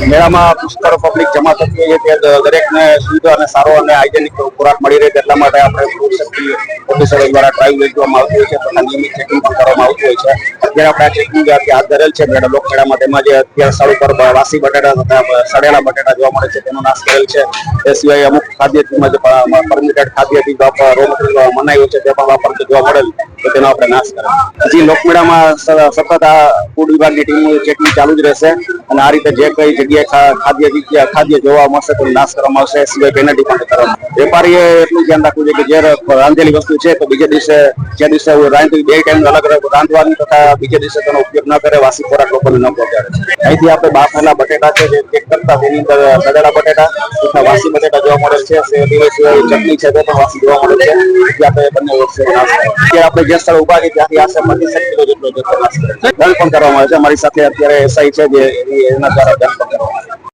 મેળામાં પુષ્કળ પબ્લિક જમા થતી હોય છે, દરેકને શુદ્ધ અને સારો અને હાઇજેનિક ખોરાક મળી રહે એટલા માટે આપણે ફૂડ સેફ્ટી ઓફિસરો દ્વારા ડ્રાઈવ યોજવામાં આવતી હોય છે તથા નિયમિત ચેકિંગ પણ કરવામાં આવતું હોય છે. અત્યારે આપણે આ ચેકિંગ હાથ ધરેલ છે લોકમેળામાં, તેમાં જે અત્યારે સ્થળ ઉપર વાસી બટાટા તથા સડેલા બટાટા જોવા મળે છે તેનો નાશ કરેલ છે. એ સિવાય અમુક ખાદ્યમાં જે પરમિટેડ ખાદ્યથી રો મટીરિયલ મનાયું છે તે પણ વાપરતું જોવા મળેલ તો તેનો આપણે નાશ કરેલ. હજી લોકમેળામાં સતત આ ફૂડ વિભાગની ટીમ ચેકિંગ ચાલુ જ રહેશે અને આ રીતે જે કઈ જગ્યાએ ખાદ્ય જોવા મળશે તો નાશ કરવામાં આવશે, સિવાય પેનલ્ટી પણ કરવામાં આવશે. વેપારીએ એટલું ધ્યાન રાખવું છે કે જે રાંધેલી વસ્તુ છે તો બીજા દિવસે જે દિવસે રાંધી બે ટાઈમ અલગ અલગ રાંધવાની તથા બીજા દિવસે તેનો ઉપયોગ ન કરે, વાસી ખોરાક લોકોને ન પહોંચાડે. અહીંથી આપણે બાફેલા બટેટા છે જે ચેક કરતા તેની અંદર સડેલા બટેટા તથા વાસી બટેટા જોવા મળે છે, ચટણી છે તે પણ વાસી જોવા મળે છે. આપણે બંને વસ્તુ નાશ કરે. આપણે જે સ્થળ ઉભા છે ત્યાંથી આશરે 25 કિલો જેટલો નાશ કરે છે. દંડ પણ કરવામાં આવે છે. અમારી સાથે અત્યારે એસઆઈ છે જે એના દ્વારા દંડ પણ કરવામાં આવે છે.